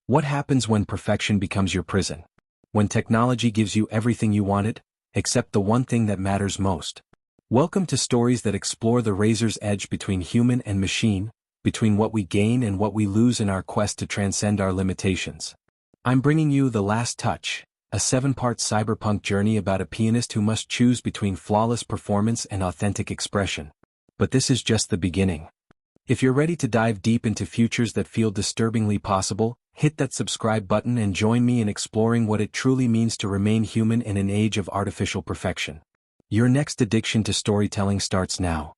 What happens when perfection becomes your prison? When technology gives you everything you wanted, except the one thing that matters most. Welcome to stories that explore the razor's edge between human and machine, between what we gain and what we lose in our quest to transcend our limitations. I'm bringing you The Last Touch, a 7-part cyberpunk journey about a pianist who must choose between flawless performance and authentic expression. But this is just the beginning. If you're ready to dive deep into futures that feel disturbingly possible, hit that subscribe button and join me in exploring what it truly means to remain human in an age of artificial perfection. Your next addiction to storytelling starts now.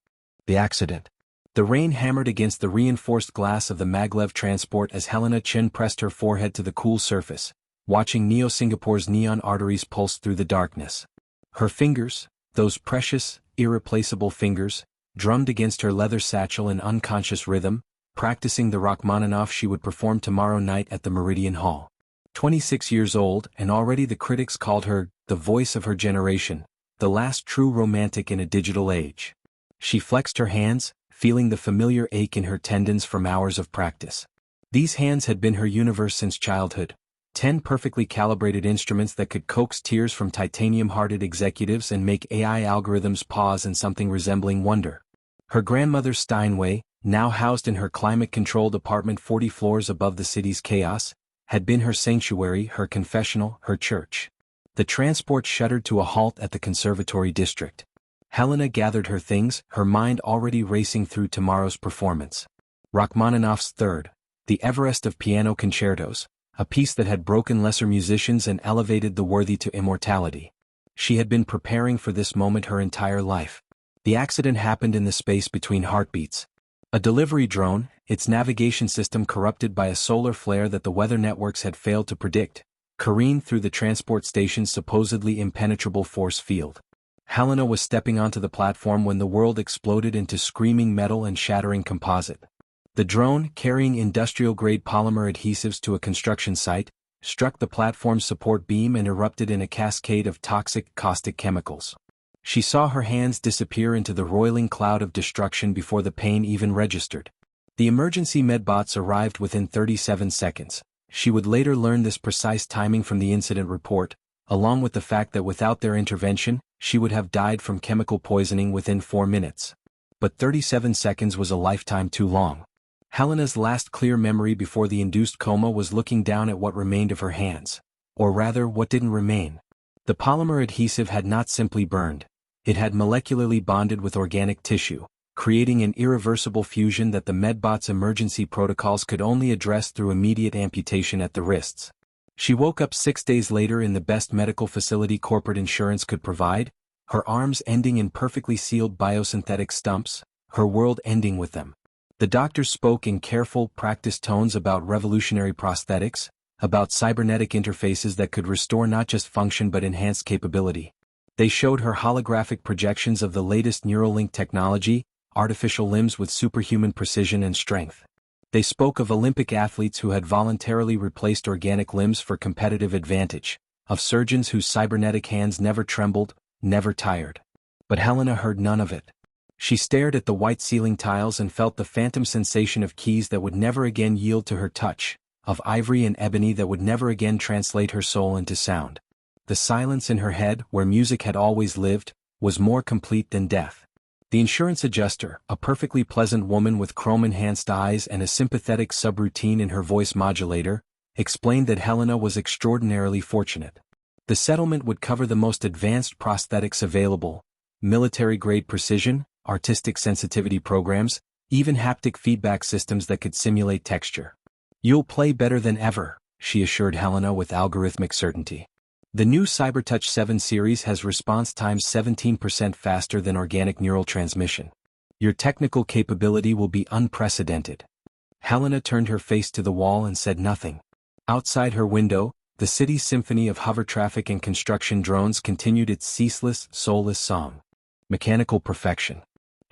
The accident. The rain hammered against the reinforced glass of the maglev transport as Helena Chin pressed her forehead to the cool surface, watching Neo-Singapore's neon arteries pulse through the darkness. Her fingers, those precious, irreplaceable fingers, drummed against her leather satchel in unconscious rhythm, practicing the Rachmaninoff she would perform tomorrow night at the Meridian Hall. 26 years old, and already the critics called her the voice of her generation, the last true romantic in a digital age. She flexed her hands, feeling the familiar ache in her tendons from hours of practice. These hands had been her universe since childhood. 10 perfectly calibrated instruments that could coax tears from titanium-hearted executives and make AI algorithms pause in something resembling wonder. Her grandmother's Steinway, now housed in her climate-controlled apartment 40 floors above the city's chaos, had been her sanctuary, her confessional, her church. The transport shuddered to a halt at the conservatory district. Helena gathered her things, her mind already racing through tomorrow's performance. Rachmaninoff's Third, the Everest of piano concertos, a piece that had broken lesser musicians and elevated the worthy to immortality. She had been preparing for this moment her entire life. The accident happened in the space between heartbeats. A delivery drone, its navigation system corrupted by a solar flare that the weather networks had failed to predict, careened through the transport station's supposedly impenetrable force field. Helena was stepping onto the platform when the world exploded into screaming metal and shattering composite. The drone, carrying industrial-grade polymer adhesives to a construction site, struck the platform's support beam and erupted in a cascade of toxic, caustic chemicals. She saw her hands disappear into the roiling cloud of destruction before the pain even registered. The emergency medbots arrived within 37 seconds. She would later learn this precise timing from the incident report, along with the fact that without their intervention, she would have died from chemical poisoning within 4 minutes. But 37 seconds was a lifetime too long. Helena's last clear memory before the induced coma was looking down at what remained of her hands. Or rather, what didn't remain. The polymer adhesive had not simply burned. It had molecularly bonded with organic tissue, creating an irreversible fusion that the medbots' emergency protocols could only address through immediate amputation at the wrists. She woke up 6 days later in the best medical facility corporate insurance could provide, her arms ending in perfectly sealed biosynthetic stumps, her world ending with them. The doctors spoke in careful, practiced tones about revolutionary prosthetics, about cybernetic interfaces that could restore not just function but enhance capability. They showed her holographic projections of the latest Neuralink technology, artificial limbs with superhuman precision and strength. They spoke of Olympic athletes who had voluntarily replaced organic limbs for competitive advantage, of surgeons whose cybernetic hands never trembled, never tired. But Helena heard none of it. She stared at the white ceiling tiles and felt the phantom sensation of keys that would never again yield to her touch, of ivory and ebony that would never again translate her soul into sound. The silence in her head, where music had always lived, was more complete than death. The insurance adjuster, a perfectly pleasant woman with chrome-enhanced eyes and a sympathetic subroutine in her voice modulator, explained that Helena was extraordinarily fortunate. The settlement would cover the most advanced prosthetics available, military-grade precision, artistic sensitivity programs, even haptic feedback systems that could simulate texture. "You'll play better than ever," she assured Helena with algorithmic certainty. The new CyberTouch 7 series has response times 17% faster than organic neural transmission. Your technical capability will be unprecedented. Helena turned her face to the wall and said nothing. Outside her window, the city's symphony of hover traffic and construction drones continued its ceaseless, soulless song. Mechanical perfection.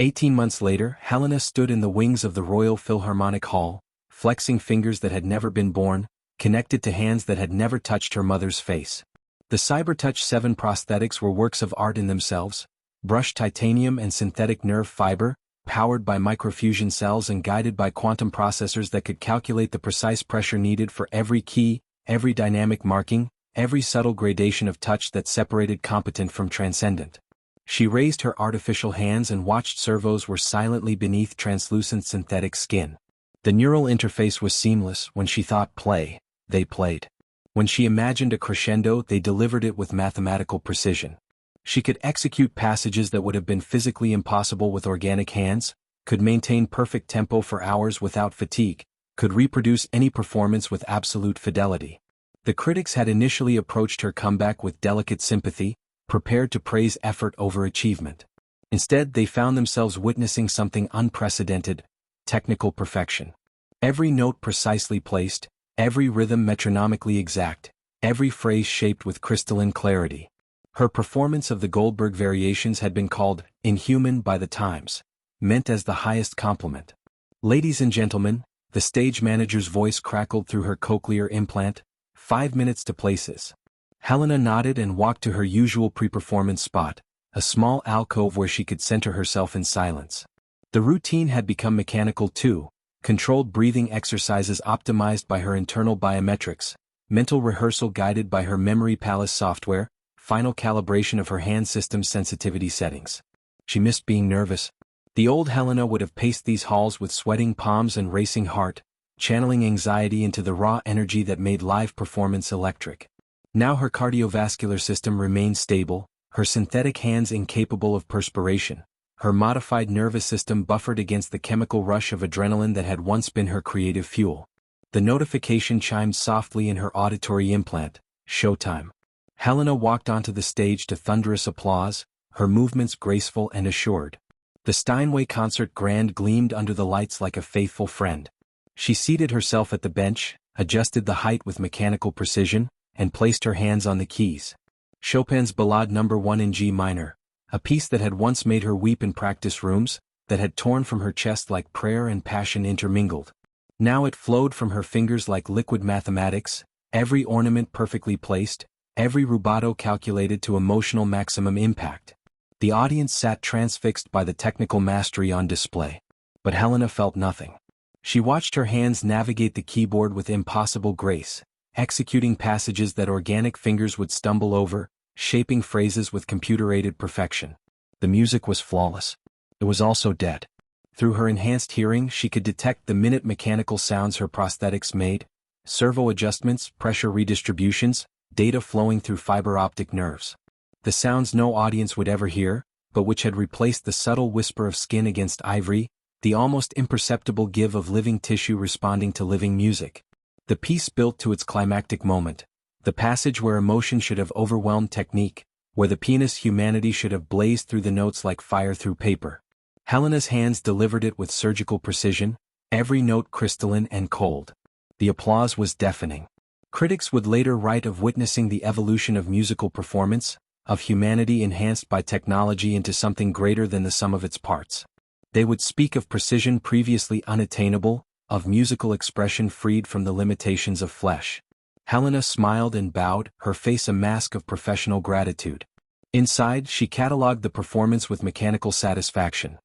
18 months later, Helena stood in the wings of the Royal Philharmonic Hall, flexing fingers that had never been born, connected to hands that had never touched her mother's face. The CyberTouch 7 prosthetics were works of art in themselves, brushed titanium and synthetic nerve fiber, powered by microfusion cells and guided by quantum processors that could calculate the precise pressure needed for every key, every dynamic marking, every subtle gradation of touch that separated competent from transcendent. She raised her artificial hands and watched servos were silently beneath translucent synthetic skin. The neural interface was seamless. When she thought play, they played. When she imagined a crescendo, they delivered it with mathematical precision. She could execute passages that would have been physically impossible with organic hands, could maintain perfect tempo for hours without fatigue, could reproduce any performance with absolute fidelity. The critics had initially approached her comeback with delicate sympathy, prepared to praise effort over achievement. Instead, they found themselves witnessing something unprecedented: technical perfection. Every note precisely placed, every rhythm metronomically exact, every phrase shaped with crystalline clarity. Her performance of the Goldberg variations had been called inhuman by the Times, meant as the highest compliment. "Ladies and gentlemen," the stage manager's voice crackled through her cochlear implant, "5 minutes to places." Helena nodded and walked to her usual pre-performance spot, a small alcove where she could center herself in silence. The routine had become mechanical too, controlled breathing exercises optimized by her internal biometrics, mental rehearsal guided by her Memory Palace software, final calibration of her hand system sensitivity settings. She missed being nervous. The old Helena would have paced these halls with sweating palms and racing heart, channeling anxiety into the raw energy that made live performance electric. Now her cardiovascular system remained stable, her synthetic hands incapable of perspiration, her modified nervous system buffered against the chemical rush of adrenaline that had once been her creative fuel. The notification chimed softly in her auditory implant: showtime. Helena walked onto the stage to thunderous applause, her movements graceful and assured. The Steinway concert grand gleamed under the lights like a faithful friend. She seated herself at the bench, adjusted the height with mechanical precision, and placed her hands on the keys. Chopin's Ballade No. 1 in G minor, a piece that had once made her weep in practice rooms, that had torn from her chest like prayer and passion intermingled. Now it flowed from her fingers like liquid mathematics, every ornament perfectly placed, every rubato calculated to emotional maximum impact. The audience sat transfixed by the technical mastery on display. But Helena felt nothing. She watched her hands navigate the keyboard with impossible grace, executing passages that organic fingers would stumble over, shaping phrases with computer-aided perfection. The music was flawless. It was also dead. Through her enhanced hearing, she could detect the minute mechanical sounds her prosthetics made: servo adjustments, pressure redistributions, data flowing through fiber optic nerves. The sounds no audience would ever hear, but which had replaced the subtle whisper of skin against ivory, the almost imperceptible give of living tissue responding to living music. The piece built to its climactic moment, the passage where emotion should have overwhelmed technique, where the pianist's humanity should have blazed through the notes like fire through paper. Helena's hands delivered it with surgical precision, every note crystalline and cold. The applause was deafening. Critics would later write of witnessing the evolution of musical performance, of humanity enhanced by technology into something greater than the sum of its parts. They would speak of precision previously unattainable, of musical expression freed from the limitations of flesh. Helena smiled and bowed, her face a mask of professional gratitude. Inside, she catalogued the performance with mechanical satisfaction.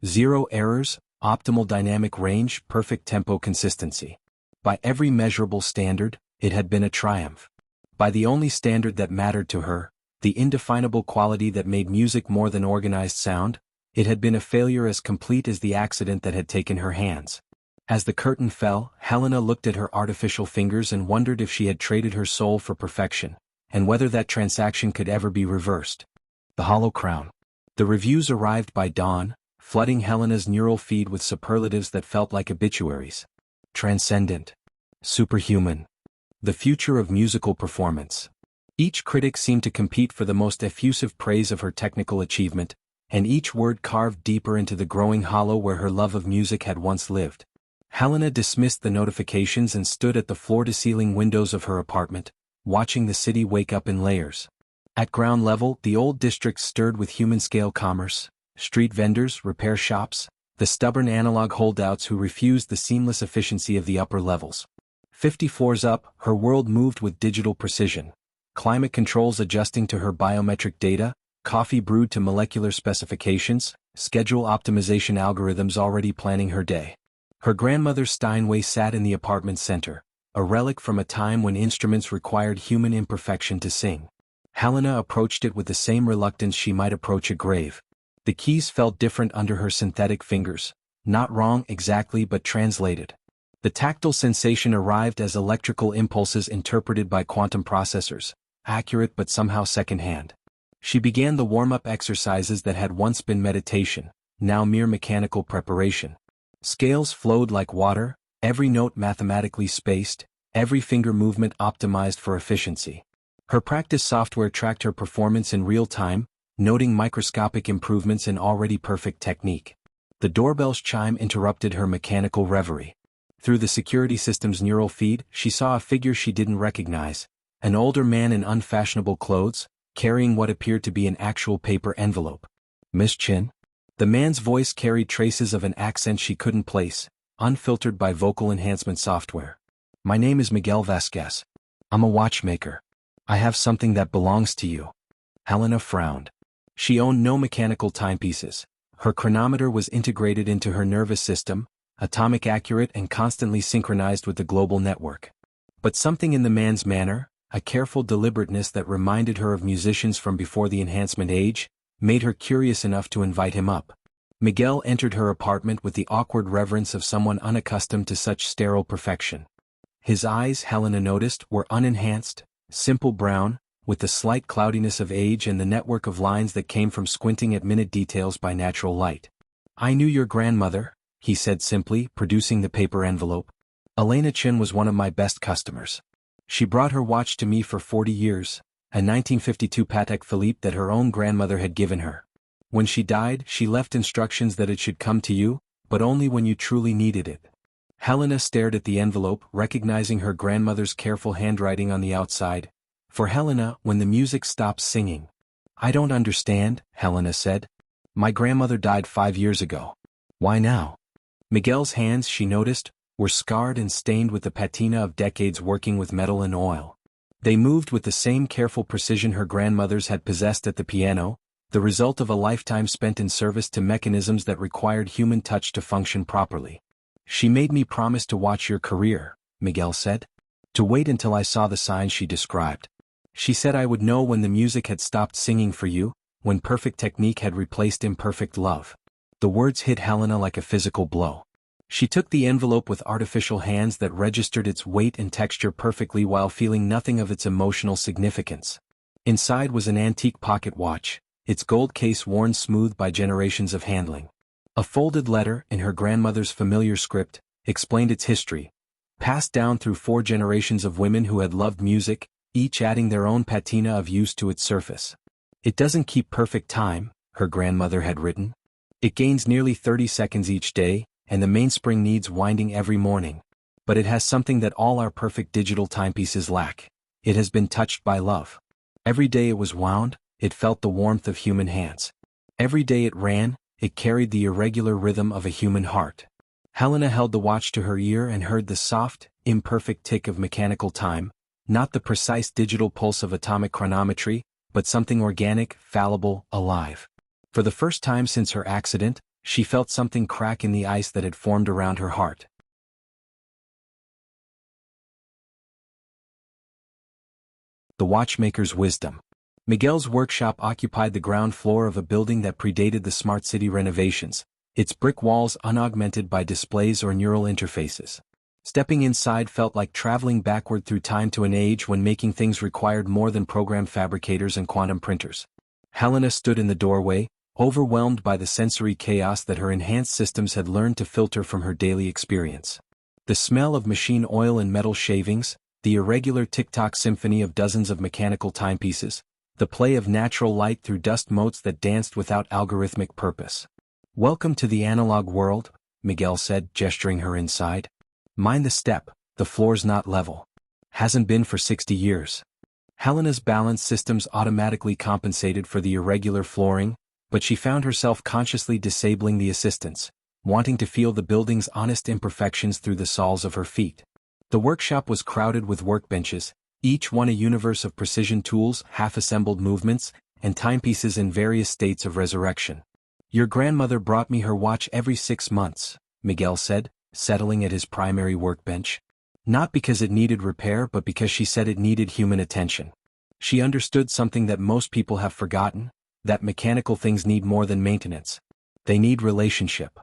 0 errors, optimal dynamic range, perfect tempo consistency. By every measurable standard, it had been a triumph. By the only standard that mattered to her, the indefinable quality that made music more than organized sound, it had been a failure as complete as the accident that had taken her hands. As the curtain fell, Helena looked at her artificial fingers and wondered if she had traded her soul for perfection, and whether that transaction could ever be reversed. The hollow crown. The reviews arrived by dawn, flooding Helena's neural feed with superlatives that felt like obituaries. Transcendent. Superhuman. The future of musical performance. Each critic seemed to compete for the most effusive praise of her technical achievement, and each word carved deeper into the growing hollow where her love of music had once lived. Helena dismissed the notifications and stood at the floor-to-ceiling windows of her apartment, watching the city wake up in layers. At ground level, the old district stirred with human-scale commerce, street vendors, repair shops, the stubborn analog holdouts who refused the seamless efficiency of the upper levels. 50 floors up, her world moved with digital precision. Climate controls adjusting to her biometric data, coffee brewed to molecular specifications, schedule optimization algorithms already planning her day. Her grandmother Steinway sat in the apartment center, a relic from a time when instruments required human imperfection to sing. Helena approached it with the same reluctance she might approach a grave. The keys felt different under her synthetic fingers, not wrong exactly but translated. The tactile sensation arrived as electrical impulses interpreted by quantum processors, accurate but somehow secondhand. She began the warm-up exercises that had once been meditation, now mere mechanical preparation. Scales flowed like water, every note mathematically spaced, every finger movement optimized for efficiency. Her practice software tracked her performance in real time, noting microscopic improvements in already perfect technique. The doorbell's chime interrupted her mechanical reverie. Through the security system's neural feed, she saw a figure she didn't recognize, an older man in unfashionable clothes, carrying what appeared to be an actual paper envelope. "Miss Chin?" The man's voice carried traces of an accent she couldn't place, unfiltered by vocal enhancement software. "My name is Miguel Vasquez. I'm a watchmaker. I have something that belongs to you." Helena frowned. She owned no mechanical timepieces. Her chronometer was integrated into her nervous system, atomic accurate and constantly synchronized with the global network. But something in the man's manner, a careful deliberateness that reminded her of musicians from before the enhancement age, made her curious enough to invite him up. Miguel entered her apartment with the awkward reverence of someone unaccustomed to such sterile perfection. His eyes, Helena noticed, were unenhanced, simple brown, with the slight cloudiness of age and the network of lines that came from squinting at minute details by natural light. "I knew your grandmother," he said simply, producing the paper envelope. "Elena Chin was one of my best customers. She brought her watch to me for 40 years, a 1952 Patek Philippe that her own grandmother had given her. When she died, she left instructions that it should come to you, but only when you truly needed it." Helena stared at the envelope, recognizing her grandmother's careful handwriting on the outside. For Helena, when the music stops singing. "I don't understand," Helena said. "My grandmother died 5 years ago. Why now?" Miguel's hands, she noticed, were scarred and stained with the patina of decades working with metal and oil. They moved with the same careful precision her grandmothers had possessed at the piano, the result of a lifetime spent in service to mechanisms that required human touch to function properly. "She made me promise to watch your career," Miguel said. "To wait until I saw the signs she described. She said I would know when the music had stopped singing for you, when perfect technique had replaced imperfect love." The words hit Helena like a physical blow. She took the envelope with artificial hands that registered its weight and texture perfectly while feeling nothing of its emotional significance. Inside was an antique pocket watch, its gold case worn smooth by generations of handling. A folded letter, in her grandmother's familiar script, explained its history, passed down through 4 generations of women who had loved music, each adding their own patina of use to its surface. "It doesn't keep perfect time," her grandmother had written. "It gains nearly 30 seconds each day, and the mainspring needs winding every morning. But it has something that all our perfect digital timepieces lack. It has been touched by love. Every day it was wound, it felt the warmth of human hands. Every day it ran, it carried the irregular rhythm of a human heart." Helena held the watch to her ear and heard the soft, imperfect tick of mechanical time, not the precise digital pulse of atomic chronometry, but something organic, fallible, alive. For the first time since her accident, she felt something crack in the ice that had formed around her heart. The watchmaker's wisdom. Miguel's workshop occupied the ground floor of a building that predated the smart city renovations, its brick walls unaugmented by displays or neural interfaces. Stepping inside felt like traveling backward through time to an age when making things required more than program fabricators and quantum printers. Helena stood in the doorway, overwhelmed by the sensory chaos that her enhanced systems had learned to filter from her daily experience. The smell of machine oil and metal shavings, the irregular tick-tock symphony of dozens of mechanical timepieces, the play of natural light through dust motes that danced without algorithmic purpose. "Welcome to the analog world," Miguel said, gesturing her inside. "Mind the step, the floor's not level. Hasn't been for 60 years. Helena's balance systems automatically compensated for the irregular flooring, but she found herself consciously disabling the assistance, wanting to feel the building's honest imperfections through the soles of her feet. The workshop was crowded with workbenches, each one a universe of precision tools, half-assembled movements, and timepieces in various states of resurrection. Your grandmother brought me her watch every 6 months, Miguel said, settling at his primary workbench. Not because it needed repair but because she said it needed human attention. She understood something that most people have forgotten, that mechanical things need more than maintenance. They need relationship.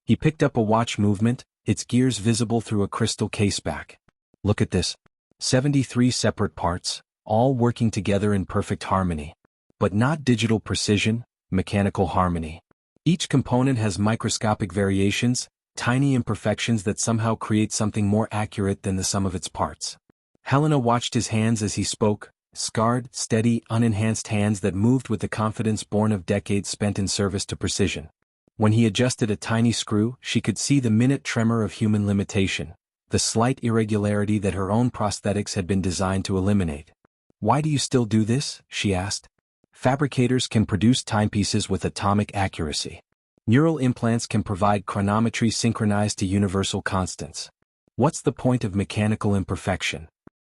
He picked up a watch movement, its gears visible through a crystal caseback. Look at this. 73 separate parts, all working together in perfect harmony. But not digital precision, mechanical harmony. Each component has microscopic variations, tiny imperfections that somehow create something more accurate than the sum of its parts. Helena watched his hands as he spoke, scarred, steady, unenhanced hands that moved with the confidence born of decades spent in service to precision. When he adjusted a tiny screw, she could see the minute tremor of human limitation, the slight irregularity that her own prosthetics had been designed to eliminate. "Why do you still do this?" she asked. "Fabricators can produce timepieces with atomic accuracy. Neural implants can provide chronometry synchronized to universal constants. What's the point of mechanical imperfection?"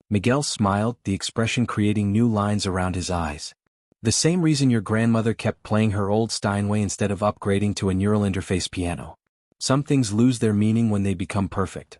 Miguel smiled, the expression creating new lines around his eyes. "The same reason your grandmother kept playing her old Steinway instead of upgrading to a neural interface piano. Some things lose their meaning when they become perfect."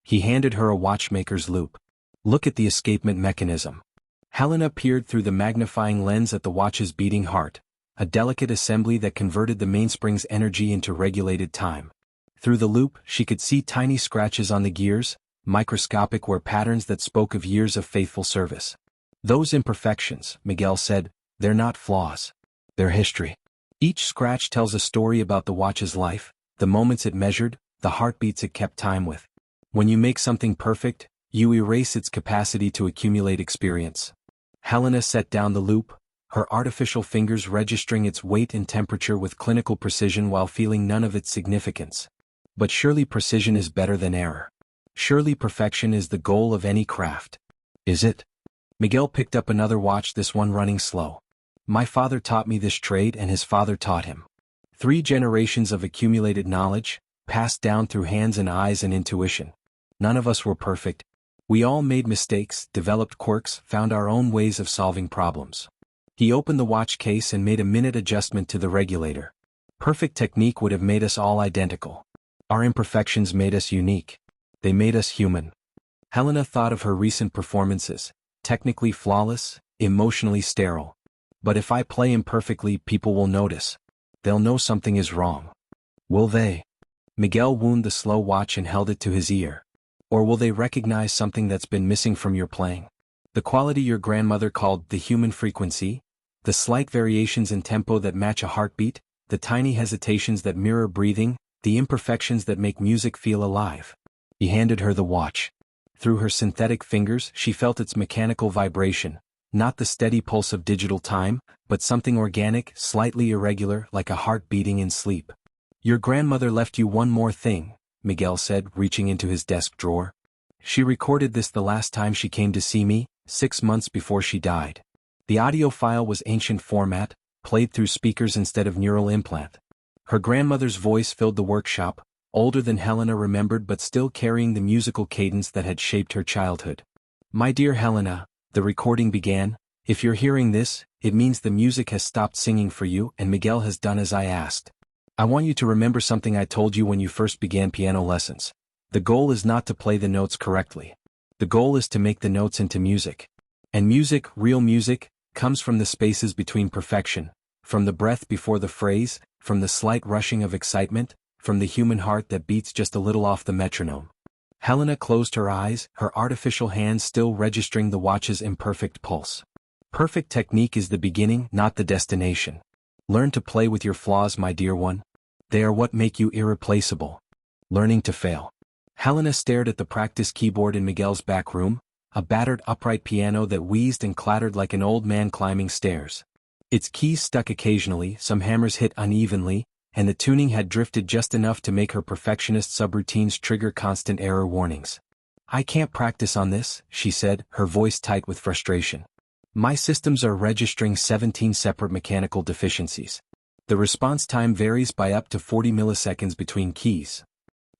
He handed her a watchmaker's loop. "Look at the escapement mechanism." Helena peered through the magnifying lens at the watch's beating heart, a delicate assembly that converted the mainspring's energy into regulated time. Through the loop, she could see tiny scratches on the gears, microscopic where patterns that spoke of years of faithful service. "Those imperfections," Miguel said, "they're not flaws. They're history. Each scratch tells a story about the watch's life, the moments it measured, the heartbeats it kept time with. When you make something perfect, you erase its capacity to accumulate experience." Helena set down the loop, her artificial fingers registering its weight and temperature with clinical precision while feeling none of its significance. "But surely precision is better than error. Surely perfection is the goal of any craft." "Is it?" Miguel picked up another watch, this one running slow. "My father taught me this trade and his father taught him. 3 generations of accumulated knowledge, passed down through hands and eyes and intuition. None of us were perfect. We all made mistakes, developed quirks, found our own ways of solving problems." He opened the watch case and made a minute adjustment to the regulator. "Perfect technique would have made us all identical. Our imperfections made us unique. They made us human." Helena thought of her recent performances, technically flawless, emotionally sterile. "But if I play imperfectly, people will notice. They'll know something is wrong." "Will they?" Miguel wound the slow watch and held it to his ear. "Or will they recognize something that's been missing from your playing? The quality your grandmother called the human frequency, the slight variations in tempo that match a heartbeat, the tiny hesitations that mirror breathing, the imperfections that make music feel alive." He handed her the watch. Through her synthetic fingers, she felt its mechanical vibration, not the steady pulse of digital time, but something organic, slightly irregular, like a heart beating in sleep. "Your grandmother left you one more thing," Miguel said, reaching into his desk drawer. "She recorded this the last time she came to see me, 6 months before she died. The audio file was ancient format, played through speakers instead of neural implant." Her grandmother's voice filled the workshop, older than Helena remembered but still carrying the musical cadence that had shaped her childhood. "My dear Helena," the recording began, "if you're hearing this, it means the music has stopped singing for you and Miguel has done as I asked. I want you to remember something I told you when you first began piano lessons. The goal is not to play the notes correctly. The goal is to make the notes into music. And music, real music, comes from the spaces between perfection, from the breath before the phrase, from the slight rushing of excitement, from the human heart that beats just a little off the metronome." Helena closed her eyes, her artificial hands still registering the watch's imperfect pulse. "Perfect technique is the beginning, not the destination. Learn to play with your flaws, my dear one. They are what make you irreplaceable. Learning to fail." Helena stared at the practice keyboard in Miguel's back room, a battered upright piano that wheezed and clattered like an old man climbing stairs. Its keys stuck occasionally, some hammers hit unevenly, and the tuning had drifted just enough to make her perfectionist subroutines trigger constant error warnings. "I can't practice on this," she said, her voice tight with frustration. "My systems are registering 17 separate mechanical deficiencies. The response time varies by up to 40 milliseconds between keys."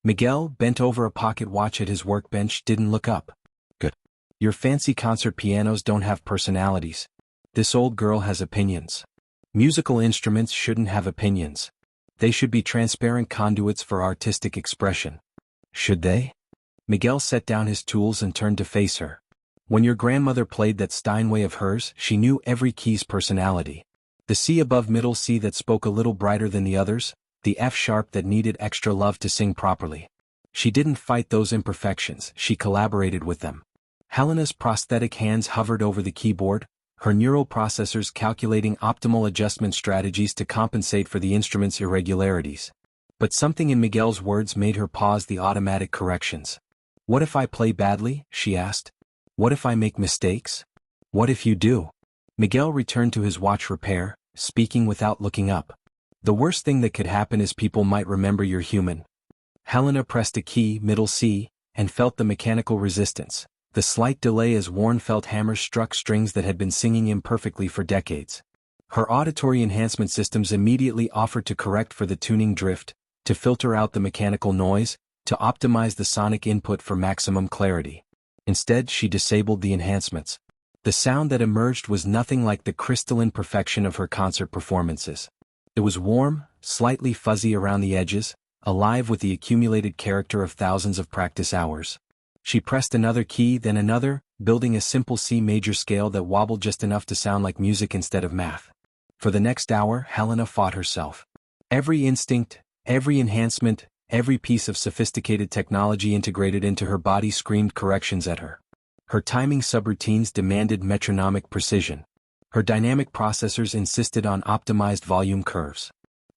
Miguel, bent over a pocket watch at his workbench, didn't look up. "Good. Your fancy concert pianos don't have personalities. This old girl has opinions. Musical instruments shouldn't have opinions. They should be transparent conduits for artistic expression. Should they? Miguel set down his tools and turned to face her. When your grandmother played that Steinway of hers, she knew every key's personality. The C above middle C that spoke a little brighter than the others, the F sharp that needed extra love to sing properly. She didn't fight those imperfections, she collaborated with them. Helena's prosthetic hands hovered over the keyboard, her neural processors calculating optimal adjustment strategies to compensate for the instrument's irregularities. But something in Miguel's words made her pause the automatic corrections. What if I play badly? She asked. What if I make mistakes? What if you do? Miguel returned to his watch repair, speaking without looking up. The worst thing that could happen is people might remember you're human. Helena pressed a key, middle C, and felt the mechanical resistance, the slight delay as worn felt hammers struck strings that had been singing imperfectly for decades. Her auditory enhancement systems immediately offered to correct for the tuning drift, to filter out the mechanical noise, to optimize the sonic input for maximum clarity. Instead, she disabled the enhancements. The sound that emerged was nothing like the crystalline perfection of her concert performances. It was warm, slightly fuzzy around the edges, alive with the accumulated character of thousands of practice hours. She pressed another key, then another, building a simple C major scale that wobbled just enough to sound like music instead of math. For the next hour, Helena fought herself. Every instinct, every enhancement, every piece of sophisticated technology integrated into her body screamed corrections at her. Her timing subroutines demanded metronomic precision. Her dynamic processors insisted on optimized volume curves.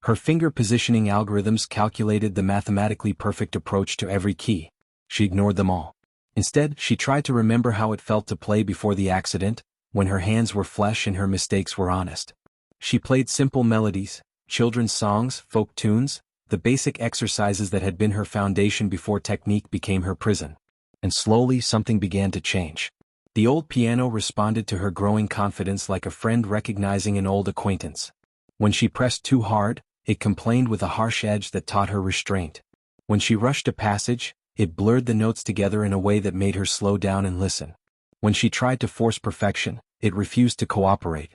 Her finger positioning algorithms calculated the mathematically perfect approach to every key. She ignored them all. Instead, she tried to remember how it felt to play before the accident, when her hands were flesh and her mistakes were honest. She played simple melodies, children's songs, folk tunes, the basic exercises that had been her foundation before technique became her prison. And slowly something began to change. The old piano responded to her growing confidence like a friend recognizing an old acquaintance. When she pressed too hard, it complained with a harsh edge that taught her restraint. When she rushed a passage, it blurred the notes together in a way that made her slow down and listen. When she tried to force perfection, it refused to cooperate.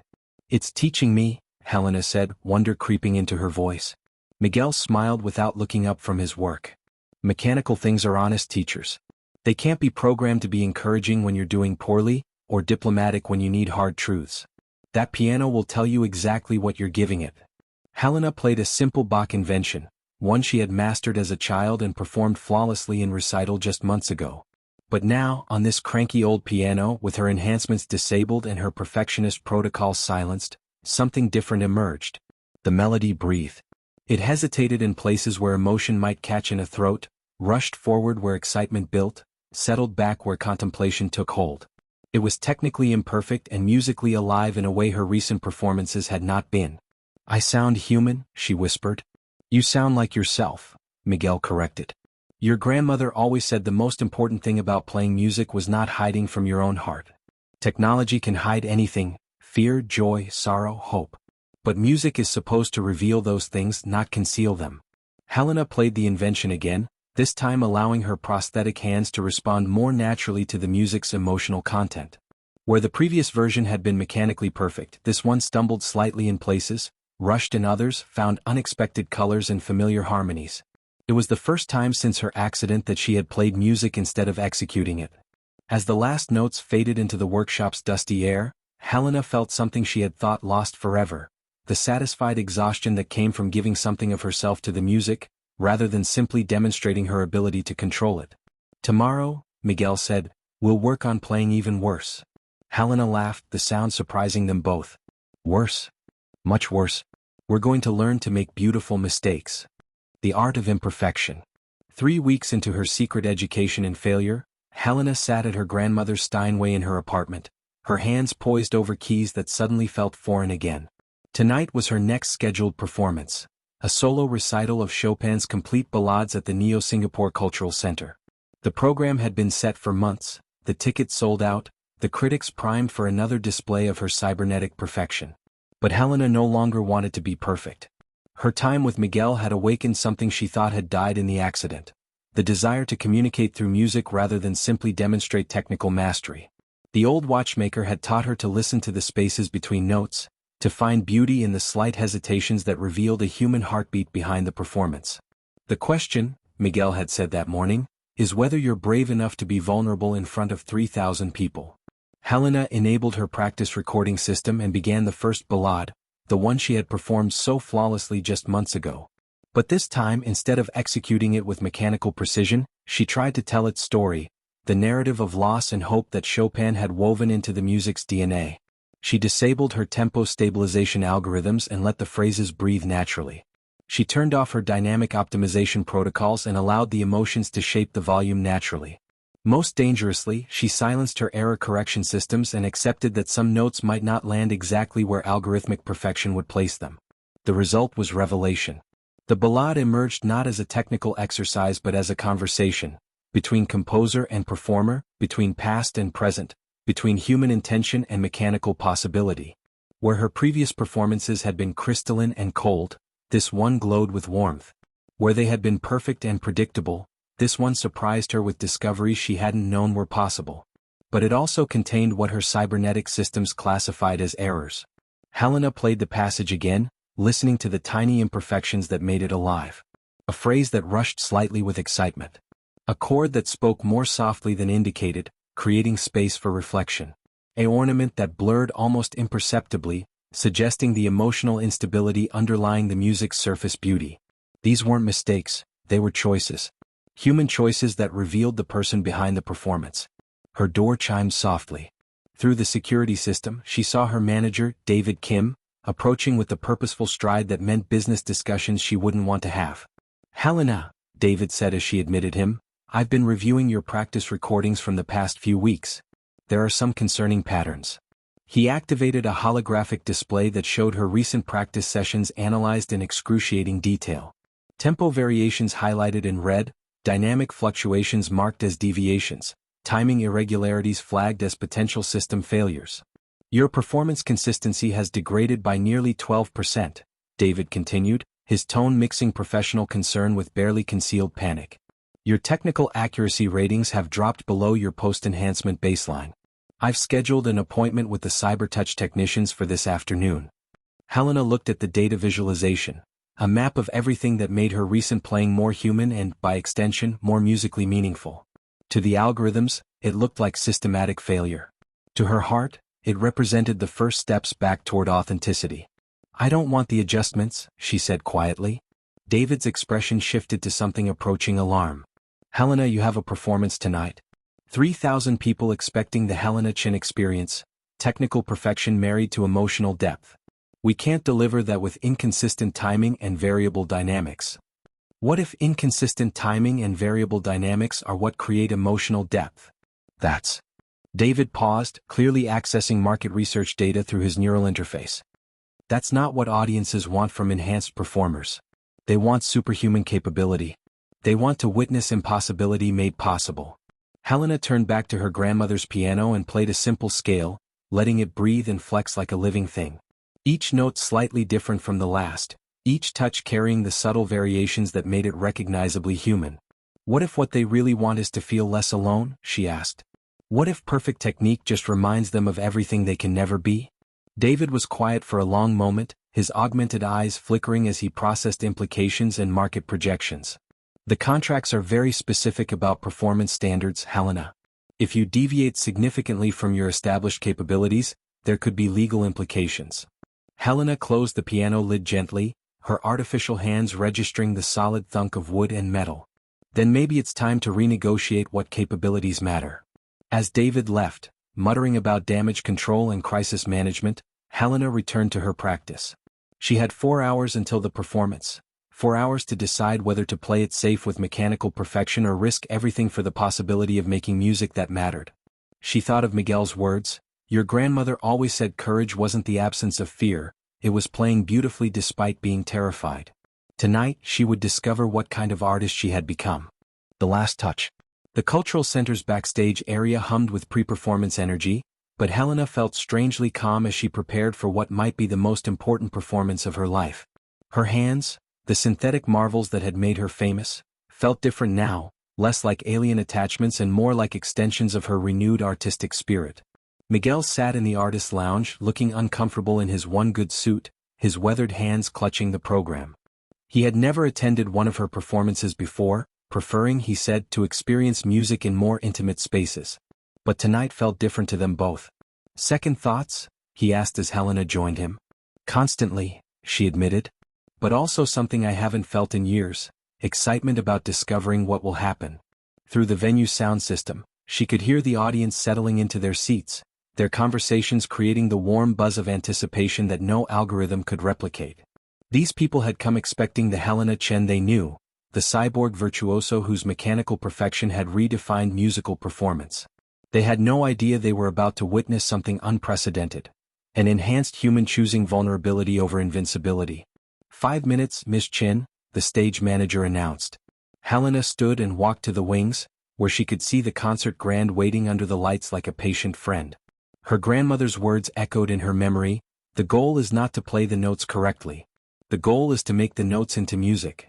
It's teaching me, Helena said, wonder creeping into her voice. Miguel smiled without looking up from his work. Mechanical things are honest teachers. They can't be programmed to be encouraging when you're doing poorly, or diplomatic when you need hard truths. That piano will tell you exactly what you're giving it. Helena played a simple Bach invention, one she had mastered as a child and performed flawlessly in recital just months ago. But now, on this cranky old piano, with her enhancements disabled and her perfectionist protocols silenced, something different emerged. The melody breathed. It hesitated in places where emotion might catch in a throat, rushed forward where excitement built, settled back where contemplation took hold. It was technically imperfect and musically alive in a way her recent performances had not been. I sound human, she whispered. You sound like yourself, Miguel corrected. Your grandmother always said the most important thing about playing music was not hiding from your own heart. Technology can hide anything, fear, joy, sorrow, hope. But music is supposed to reveal those things, not conceal them. Helena played the invention again, this time allowing her prosthetic hands to respond more naturally to the music's emotional content. Where the previous version had been mechanically perfect, this one stumbled slightly in places, rushed in others, found unexpected colors and familiar harmonies. It was the first time since her accident that she had played music instead of executing it. As the last notes faded into the workshop's dusty air, Helena felt something she had thought lost forever. The satisfied exhaustion that came from giving something of herself to the music, rather than simply demonstrating her ability to control it. Tomorrow, Miguel said, we'll work on playing even worse. Helena laughed, the sound surprising them both. Worse? Much worse. We're going to learn to make beautiful mistakes. The art of imperfection. 3 weeks into her secret education in failure, Helena sat at her grandmother's Steinway in her apartment, her hands poised over keys that suddenly felt foreign again. Tonight was her next scheduled performance, a solo recital of Chopin's complete ballades at the Neo-Singapore Cultural Center. The program had been set for months, the tickets sold out, the critics primed for another display of her cybernetic perfection. But Helena no longer wanted to be perfect. Her time with Miguel had awakened something she thought had died in the accident, the desire to communicate through music rather than simply demonstrate technical mastery. The old watchmaker had taught her to listen to the spaces between notes, to find beauty in the slight hesitations that revealed a human heartbeat behind the performance. The question, Miguel had said that morning, is whether you're brave enough to be vulnerable in front of 3,000 people. Helena enabled her practice recording system and began the first ballade, the one she had performed so flawlessly just months ago. But this time, instead of executing it with mechanical precision, she tried to tell its story, the narrative of loss and hope that Chopin had woven into the music's DNA. She disabled her tempo stabilization algorithms and let the phrases breathe naturally. She turned off her dynamic optimization protocols and allowed the emotions to shape the volume naturally. Most dangerously, she silenced her error correction systems and accepted that some notes might not land exactly where algorithmic perfection would place them. The result was revelation. The ballade emerged not as a technical exercise but as a conversation, between composer and performer, between past and present, between human intention and mechanical possibility. Where her previous performances had been crystalline and cold, this one glowed with warmth. Where they had been perfect and predictable, this one surprised her with discoveries she hadn't known were possible. But it also contained what her cybernetic systems classified as errors. Helena played the passage again, listening to the tiny imperfections that made it alive. A phrase that rushed slightly with excitement. A chord that spoke more softly than indicated, creating space for reflection. An ornament that blurred almost imperceptibly, suggesting the emotional instability underlying the music's surface beauty. These weren't mistakes, they were choices. Human choices that revealed the person behind the performance. Her door chimed softly. Through the security system, she saw her manager, David Kim, approaching with the purposeful stride that meant business discussions she wouldn't want to have. "Helena," David said as she admitted him, "I've been reviewing your practice recordings from the past few weeks. There are some concerning patterns." He activated a holographic display that showed her recent practice sessions analyzed in excruciating detail. Tempo variations highlighted in red, dynamic fluctuations marked as deviations, timing irregularities flagged as potential system failures. "Your performance consistency has degraded by nearly 12%, David continued, his tone mixing professional concern with barely concealed panic. "Your technical accuracy ratings have dropped below your post-enhancement baseline. I've scheduled an appointment with the CyberTouch technicians for this afternoon." Helena looked at the data visualization, a map of everything that made her recent playing more human and, by extension, more musically meaningful. To the algorithms, it looked like systematic failure. To her heart, it represented the first steps back toward authenticity. "I don't want the adjustments," she said quietly. David's expression shifted to something approaching alarm. "Helena, you have a performance tonight. 3,000 people expecting the Helena Chin experience, technical perfection married to emotional depth. We can't deliver that with inconsistent timing and variable dynamics." What if inconsistent timing and variable dynamics are what create emotional depth? That's. David paused, clearly accessing market research data through his neural interface. That's not what audiences want from enhanced performers. They want superhuman capability. They want to witness impossibility made possible. Helena turned back to her grandmother's piano and played a simple scale, letting it breathe and flex like a living thing. Each note slightly different from the last, each touch carrying the subtle variations that made it recognizably human. "What if what they really want is to feel less alone?" she asked. "What if perfect technique just reminds them of everything they can never be?" David was quiet for a long moment, his augmented eyes flickering as he processed implications and market projections. "The contracts are very specific about performance standards, Helena. If you deviate significantly from your established capabilities, there could be legal implications." Helena closed the piano lid gently, her artificial hands registering the solid thunk of wood and metal. "Then maybe it's time to renegotiate what capabilities matter." As David left, muttering about damage control and crisis management, Helena returned to her practice. She had 4 hours until the performance, 4 hours to decide whether to play it safe with mechanical perfection or risk everything for the possibility of making music that mattered. She thought of Miguel's words, "Your grandmother always said courage wasn't the absence of fear, it was playing beautifully despite being terrified." Tonight, she would discover what kind of artist she had become. The last touch. The cultural center's backstage area hummed with pre-performance energy, but Helena felt strangely calm as she prepared for what might be the most important performance of her life. Her hands, the synthetic marvels that had made her famous, felt different now, less like alien attachments and more like extensions of her renewed artistic spirit. Miguel sat in the artist's lounge looking uncomfortable in his one good suit, his weathered hands clutching the program. He had never attended one of her performances before, preferring, he said, to experience music in more intimate spaces. But tonight felt different to them both. Second thoughts? He asked as Helena joined him. Constantly, she admitted. But also something I haven't felt in years, excitement about discovering what will happen. Through the venue's sound system, she could hear the audience settling into their seats, their conversations creating the warm buzz of anticipation that no algorithm could replicate. These people had come expecting the Helena Chen they knew, the cyborg virtuoso whose mechanical perfection had redefined musical performance. They had no idea they were about to witness something unprecedented. An enhanced human choosing vulnerability over invincibility. 5 minutes, Miss Chen, the stage manager announced. Helena stood and walked to the wings, where she could see the concert grand waiting under the lights like a patient friend. Her grandmother's words echoed in her memory, the goal is not to play the notes correctly. The goal is to make the notes into music.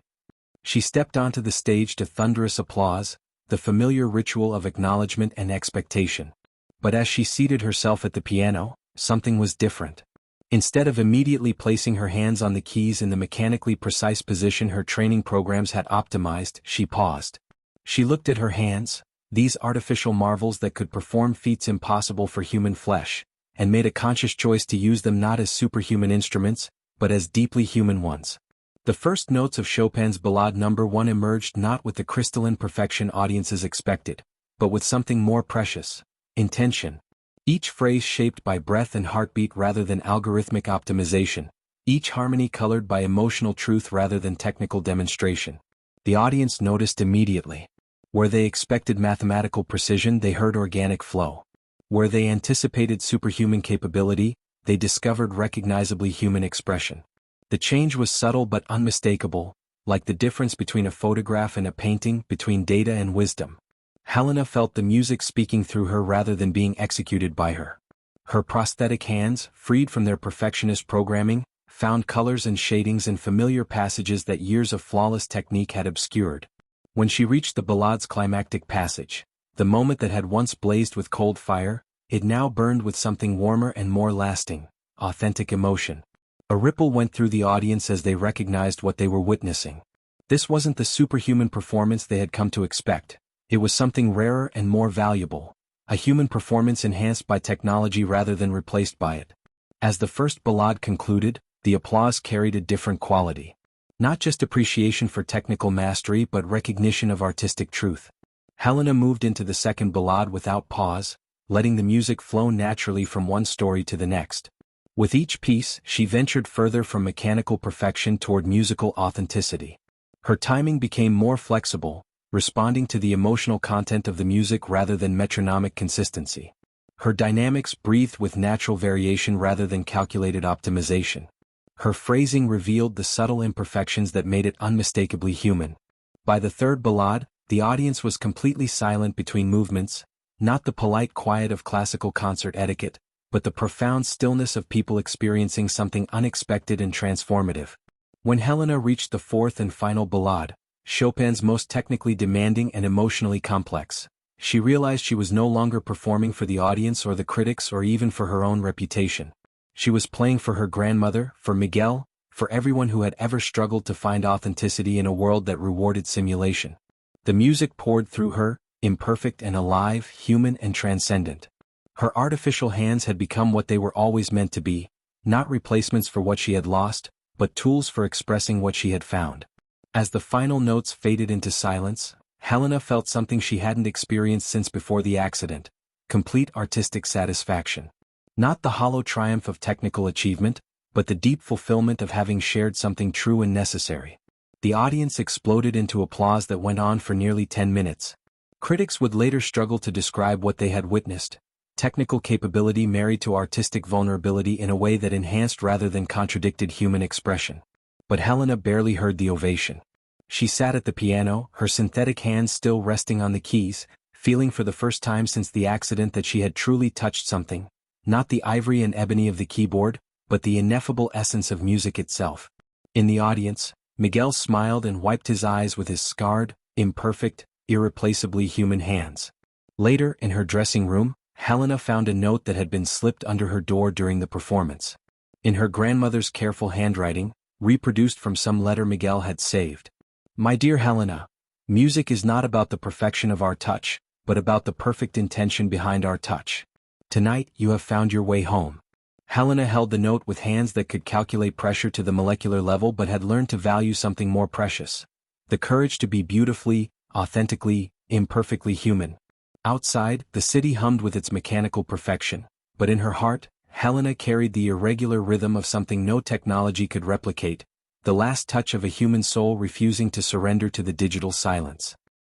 She stepped onto the stage to thunderous applause, the familiar ritual of acknowledgement and expectation. But as she seated herself at the piano, something was different. Instead of immediately placing her hands on the keys in the mechanically precise position her training programs had optimized, she paused. She looked at her hands, these artificial marvels that could perform feats impossible for human flesh, and made a conscious choice to use them not as superhuman instruments, but as deeply human ones. The first notes of Chopin's Ballade No. 1 emerged not with the crystalline perfection audiences expected, but with something more precious, intention. Each phrase shaped by breath and heartbeat rather than algorithmic optimization, each harmony colored by emotional truth rather than technical demonstration. The audience noticed immediately. Where they expected mathematical precision, they heard organic flow. Where they anticipated superhuman capability, they discovered recognizably human expression. The change was subtle but unmistakable, like the difference between a photograph and a painting, between data and wisdom. Helena felt the music speaking through her rather than being executed by her. Her prosthetic hands, freed from their perfectionist programming, found colors and shadings in familiar passages that years of flawless technique had obscured. When she reached the ballade's climactic passage, the moment that had once blazed with cold fire, it now burned with something warmer and more lasting, authentic emotion. A ripple went through the audience as they recognized what they were witnessing. This wasn't the superhuman performance they had come to expect. It was something rarer and more valuable, a human performance enhanced by technology rather than replaced by it. As the first ballade concluded, the applause carried a different quality. Not just appreciation for technical mastery but recognition of artistic truth. Helena moved into the second ballade without pause, letting the music flow naturally from one story to the next. With each piece, she ventured further from mechanical perfection toward musical authenticity. Her timing became more flexible, responding to the emotional content of the music rather than metronomic consistency. Her dynamics breathed with natural variation rather than calculated optimization. Her phrasing revealed the subtle imperfections that made it unmistakably human. By the third ballade, the audience was completely silent between movements, not the polite quiet of classical concert etiquette, but the profound stillness of people experiencing something unexpected and transformative. When Helena reached the fourth and final ballade, Chopin's most technically demanding and emotionally complex, she realized she was no longer performing for the audience or the critics or even for her own reputation. She was playing for her grandmother, for Miguel, for everyone who had ever struggled to find authenticity in a world that rewarded simulation. The music poured through her, imperfect and alive, human and transcendent. Her artificial hands had become what they were always meant to be, not replacements for what she had lost, but tools for expressing what she had found. As the final notes faded into silence, Helena felt something she hadn't experienced since before the accident: complete artistic satisfaction. Not the hollow triumph of technical achievement, but the deep fulfillment of having shared something true and necessary. The audience exploded into applause that went on for nearly 10 minutes. Critics would later struggle to describe what they had witnessed: technical capability married to artistic vulnerability in a way that enhanced rather than contradicted human expression. But Helena barely heard the ovation. She sat at the piano, her synthetic hands still resting on the keys, feeling for the first time since the accident that she had truly touched something, not the ivory and ebony of the keyboard, but the ineffable essence of music itself. In the audience, Miguel smiled and wiped his eyes with his scarred, imperfect, irreplaceably human hands. Later, in her dressing room, Helena found a note that had been slipped under her door during the performance. In her grandmother's careful handwriting, reproduced from some letter Miguel had saved. My dear Helena, music is not about the perfection of our touch, but about the perfect intention behind our touch. Tonight you have found your way home. Helena held the note with hands that could calculate pressure to the molecular level but had learned to value something more precious. The courage to be beautifully, authentically, imperfectly human. Outside, the city hummed with its mechanical perfection, but in her heart, Helena carried the irregular rhythm of something no technology could replicate, the last touch of a human soul refusing to surrender to the digital silence.